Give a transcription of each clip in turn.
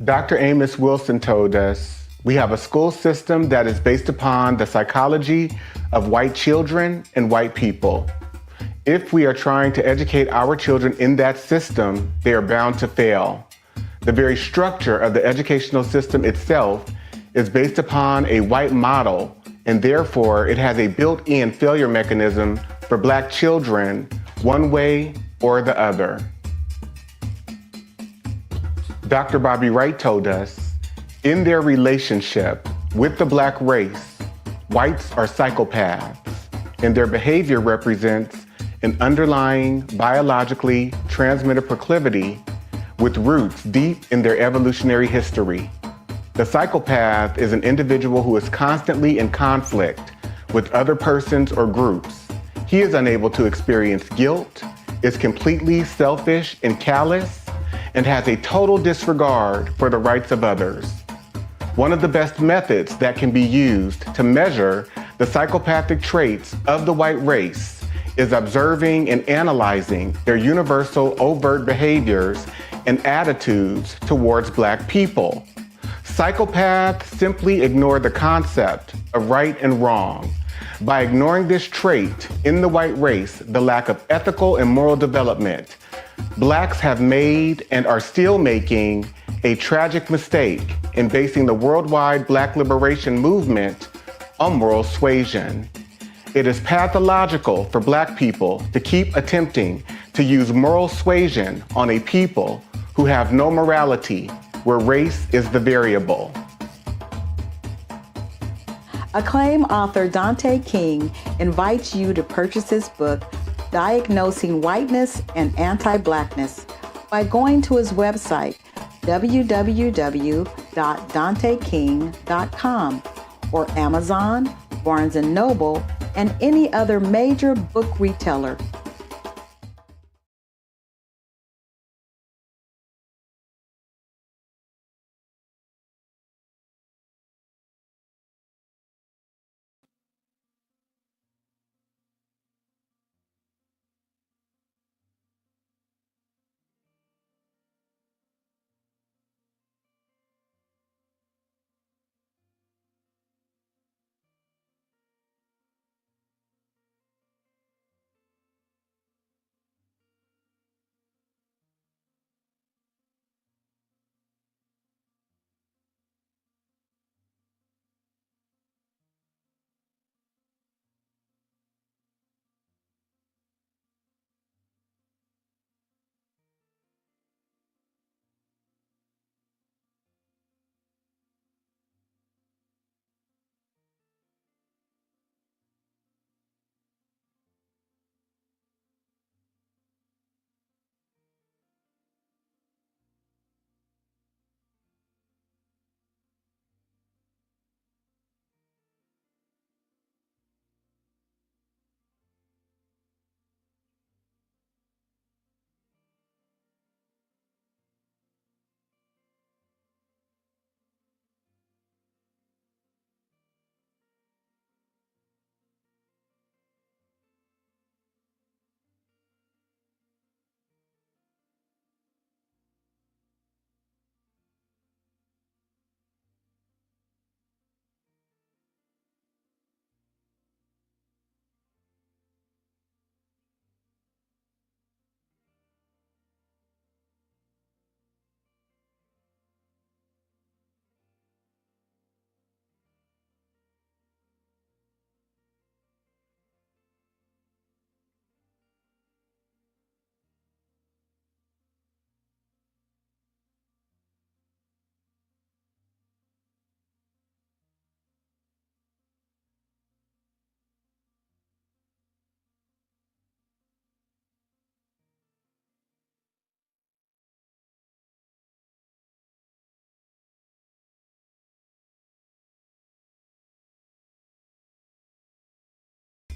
Dr. Amos Wilson told us, we have a school system that is based upon the psychology of white children and white people. If we are trying to educate our children in that system, they are bound to fail. The very structure of the educational system itself is based upon a white model, and therefore it has a built-in failure mechanism for Black children, one way or the other. Dr. Bobby Wright told us, in their relationship with the Black race, whites are psychopaths, and their behavior represents an underlying biologically transmitted proclivity with roots deep in their evolutionary history. The psychopath is an individual who is constantly in conflict with other persons or groups. He is unable to experience guilt, is completely selfish and callous, and has a total disregard for the rights of others. One of the best methods that can be used to measure the psychopathic traits of the white race is observing and analyzing their universal overt behaviors and attitudes towards Black people. Psychopaths simply ignore the concept of right and wrong. By ignoring this trait in the white race, the lack of ethical and moral development, Blacks have made and are still making a tragic mistake in basing the worldwide Black liberation movement on moral suasion. It is pathological for Black people to keep attempting to use moral suasion on a people who have no morality, where race is the variable. Acclaimed author Dante King invites you to purchase his book, Diagnosing Whiteness and Anti-Blackness, by going to his website, www.danteking.com, or Amazon, Barnes & Noble, and any other major book retailer.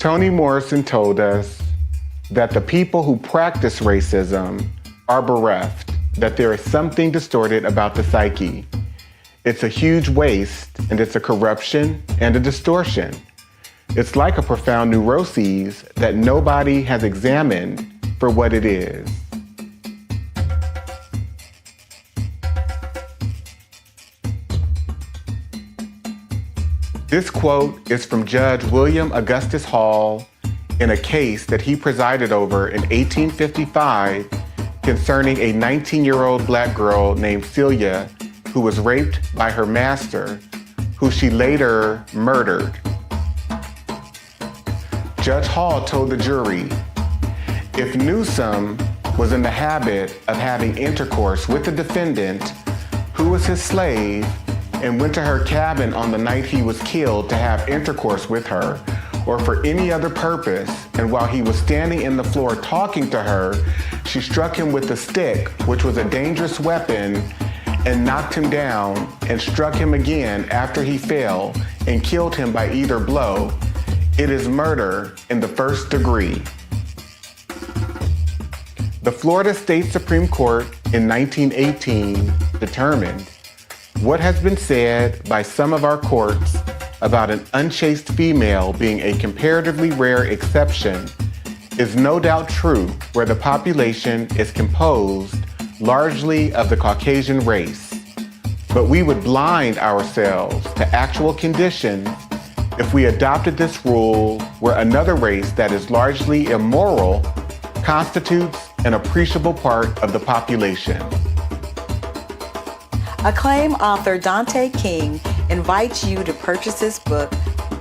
Toni Morrison told us that the people who practice racism are bereft, that there is something distorted about the psyche. It's a huge waste, and it's a corruption and a distortion. It's like a profound neuroses that nobody has examined for what it is. This quote is from Judge William Augustus Hall in a case that he presided over in 1855 concerning a 19-year-old black girl named Celia who was raped by her master, who she later murdered. Judge Hall told the jury, if Newsom was in the habit of having intercourse with the defendant, who was his slave, and went to her cabin on the night he was killed to have intercourse with her, or for any other purpose, and while he was standing in the floor talking to her, she struck him with a stick, which was a dangerous weapon, and knocked him down, and struck him again after he fell, and killed him by either blow, it is murder in the first degree. The Florida State Supreme Court in 1918 determined what has been said by some of our courts about an unchaste female being a comparatively rare exception is no doubt true where the population is composed largely of the Caucasian race. But we would blind ourselves to actual conditions if we adopted this rule where another race that is largely immoral constitutes an appreciable part of the population. Acclaimed author Dante King invites you to purchase his book,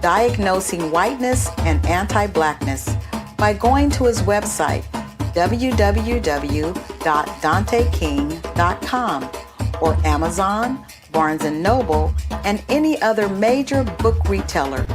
Diagnosing Whiteness and Anti-Blackness, by going to his website, www.danteking.com, or Amazon, Barnes & Noble, and any other major book retailer.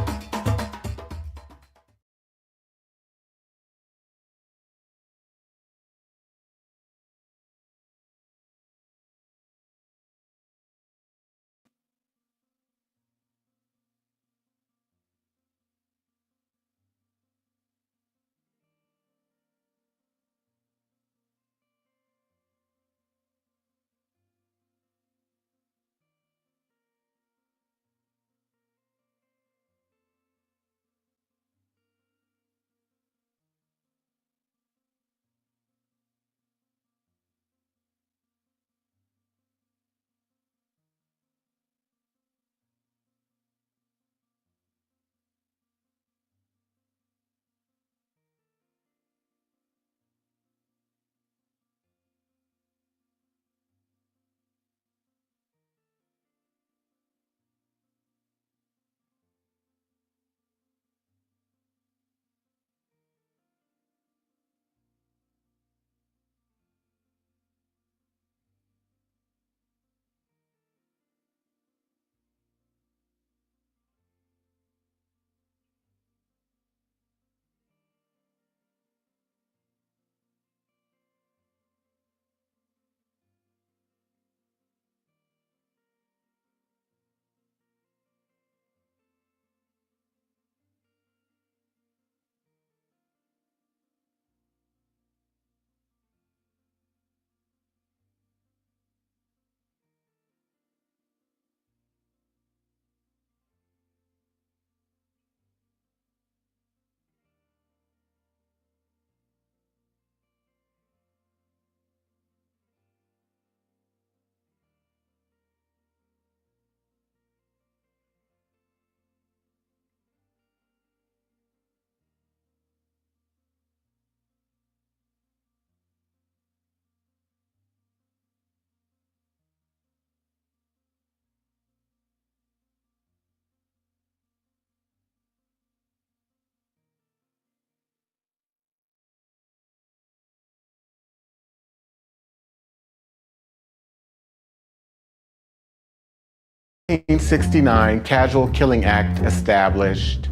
The 1969 Casual Killing Act established,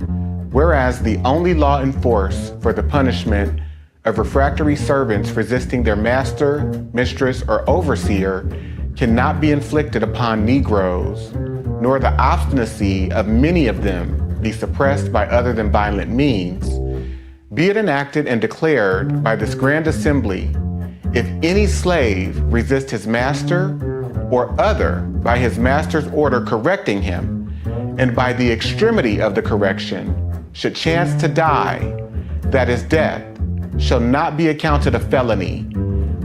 whereas the only law in force for the punishment of refractory servants resisting their master, mistress, or overseer cannot be inflicted upon Negroes, nor the obstinacy of many of them be suppressed by other than violent means, be it enacted and declared by this grand assembly, if any slave resist his master or other by his master's order correcting him, and by the extremity of the correction should chance to die, that his death shall not be accounted a felony,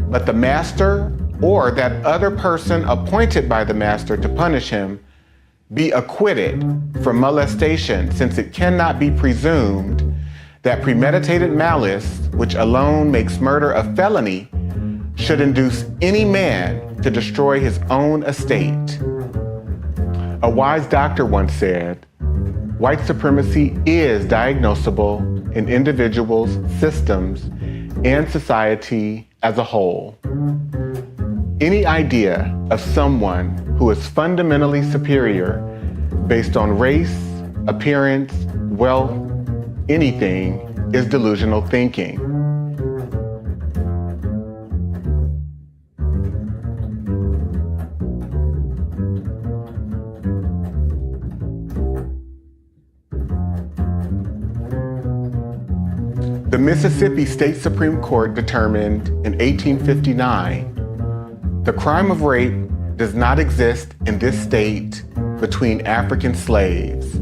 but the master or that other person appointed by the master to punish him be acquitted from molestation, since it cannot be presumed that premeditated malice, which alone makes murder a felony, should induce any man to destroy his own estate. A wise doctor once said, white supremacy is diagnosable in individuals, systems, and society as a whole. Any idea of someone who is fundamentally superior based on race, appearance, wealth, anything is delusional thinking. The Mississippi State Supreme Court determined in 1859 the crime of rape does not exist in this state between African slaves.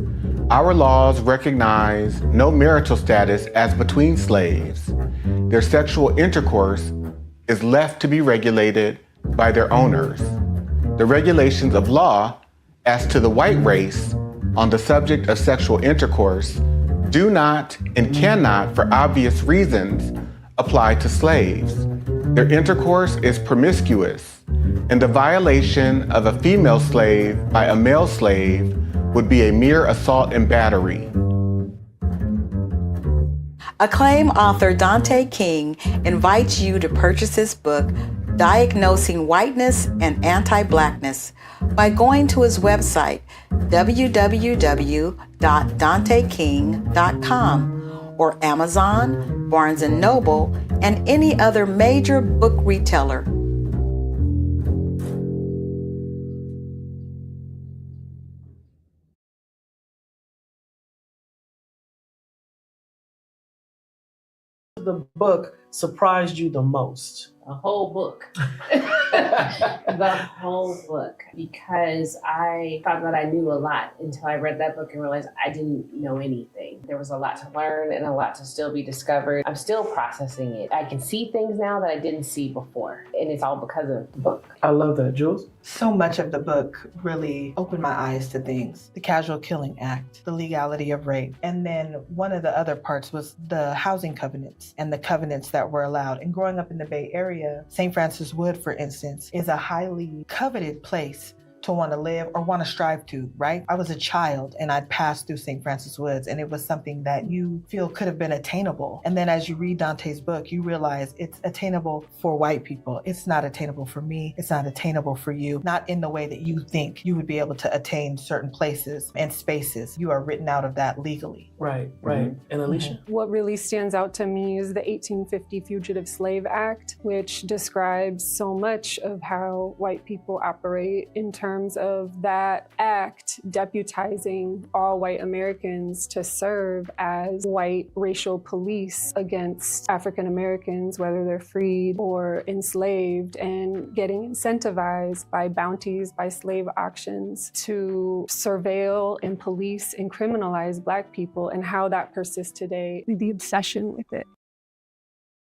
Our laws recognize no marital status as between slaves. Their sexual intercourse is left to be regulated by their owners. The regulations of law as to the white race on the subject of sexual intercourse do not and cannot, for obvious reasons, apply to slaves. Their intercourse is promiscuous, and the violation of a female slave by a male slave would be a mere assault and battery. Acclaimed author Dante King invites you to purchase his book, Diagnosing Whiteness and Anti-Blackness, by going to his website, www.danteking.com, or Amazon, Barnes & Noble, and any other major book retailer. The book surprised you the most? A whole book. The whole book. Because I thought that I knew a lot until I read that book and realized I didn't know anything. There was a lot to learn and a lot to still be discovered. I'm still processing it. I can see things now that I didn't see before. And it's all because of the book. I love that. Jules? So much of the book really opened my eyes to things. The Casual Killing Act, the legality of rape. And then one of the other parts was the housing covenants and the covenants that were allowed. And growing up in the Bay Area, St. Francis Wood, for instance, is a highly coveted place to want to live or want to strive to, right? I was a child and I'd passed through St. Francis Woods, and it was something that you feel could have been attainable. And then as you read Dante's book, you realize it's attainable for white people. It's not attainable for me. It's not attainable for you, not in the way that you think you would be able to attain certain places and spaces. You are written out of that legally. Right. And Alicia? What really stands out to me is the 1850 Fugitive Slave Act, which describes so much of how white people operate in terms of that act deputizing all white Americans to serve as white racial police against African Americans, whether they're freed or enslaved, and getting incentivized by bounties, by slave auctions to surveil and police and criminalize Black people, and how that persists today, the obsession with it.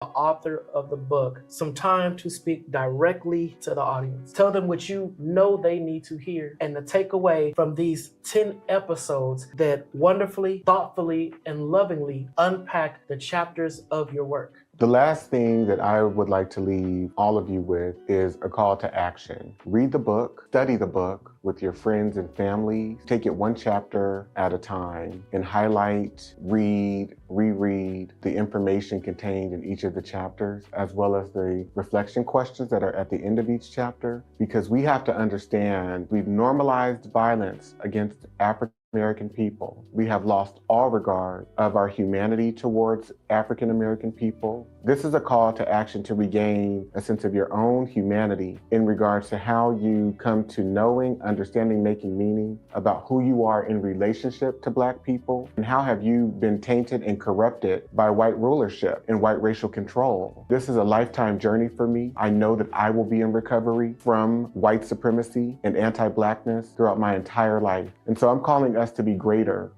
The author of the book, some time to speak directly to the audience. Tell them what you know they need to hear and the takeaway from these 10 episodes that wonderfully, thoughtfully, and lovingly unpack the chapters of your work. The last thing that I would like to leave all of you with is a call to action. Read the book, study the book with your friends and family. Take it one chapter at a time and highlight, read, reread the information contained in each of the chapters, as well as the reflection questions that are at the end of each chapter, because we have to understand we've normalized violence against African American people. We have lost all regard of our humanity towards African American people. This is a call to action to regain a sense of your own humanity in regards to how you come to knowing, understanding, making meaning about who you are in relationship to Black people, and how have you been tainted and corrupted by white rulership and white racial control. This is a lifetime journey for me. I know that I will be in recovery from white supremacy and anti-Blackness throughout my entire life. And so I'm calling us to be greater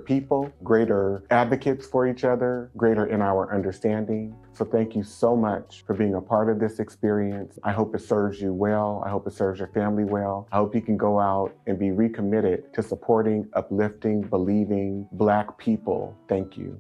people, greater advocates for each other, greater in our understanding. So thank you so much for being a part of this experience. I hope it serves you well. I hope it serves your family well. I hope you can go out and be recommitted to supporting, uplifting, believing Black people. Thank you.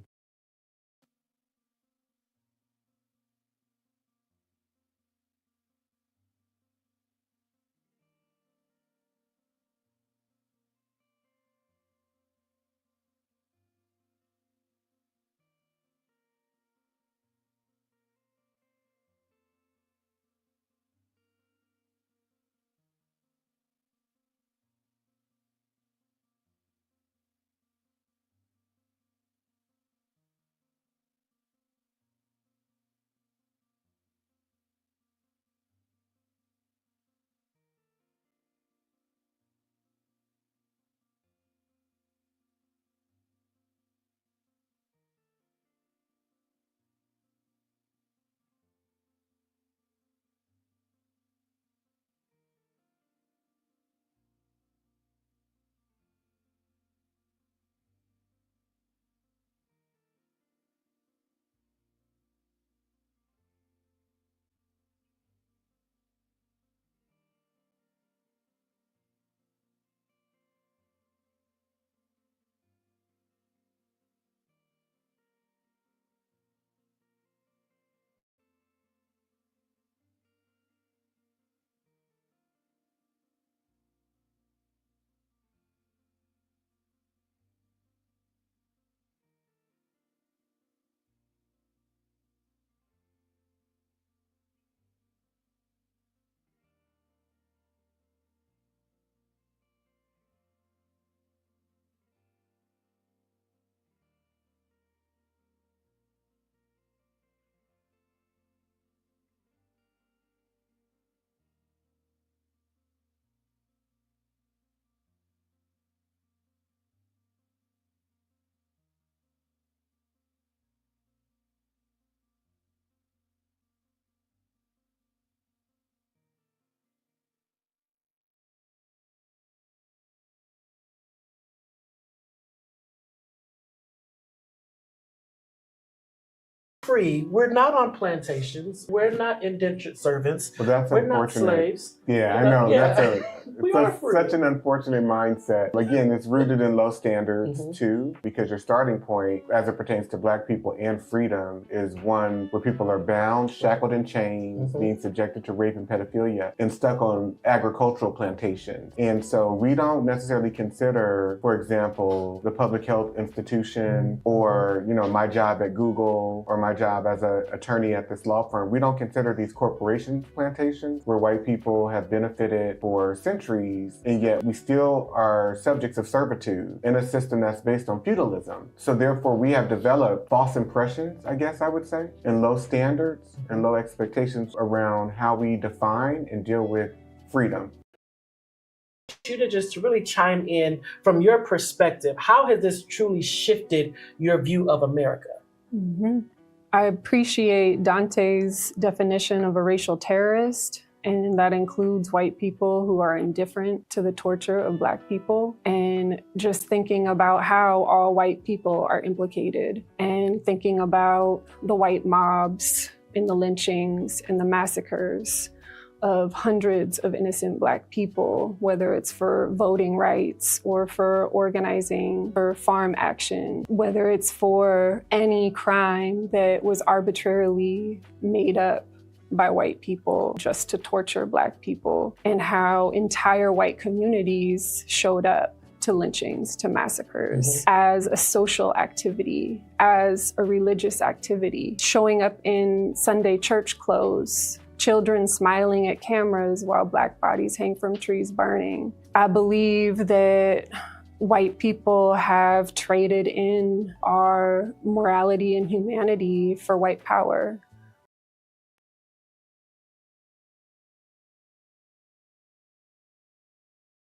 Free. We're not on plantations. We're not indentured servants. Well, that's We're not unfortunate. slaves. Yeah, I know. Yeah. We are That's free. such an unfortunate mindset. Again, it's rooted in low standards too, because your starting point, as it pertains to Black people and freedom, is one where people are bound, shackled in chains, being subjected to rape and pedophilia, and stuck on agricultural plantations. And so we don't necessarily consider, for example, the public health institution or, my job at Google or my job as an attorney at this law firm. We don't consider these corporation plantations where white people have benefited for centuries, and yet we still are subjects of servitude in a system that's based on feudalism. So therefore we have developed false impressions, I guess I would say, and low standards and low expectations around how we define and deal with freedom. You to just really chime in from your perspective. How has this truly shifted your view of America? I appreciate Dante's definition of a racial terrorist, and that includes white people who are indifferent to the torture of Black people, and just thinking about how all white people are implicated, and thinking about the white mobs and the lynchings and the massacres of hundreds of innocent Black people, whether it's for voting rights or for organizing for farm action, whether it's for any crime that was arbitrarily made up by white people just to torture Black people, and how entire white communities showed up to lynchings, to massacres, as a social activity, as a religious activity, showing up in Sunday church clothes, children smiling at cameras while Black bodies hang from trees burning. I believe that white people have traded in our morality and humanity for white power.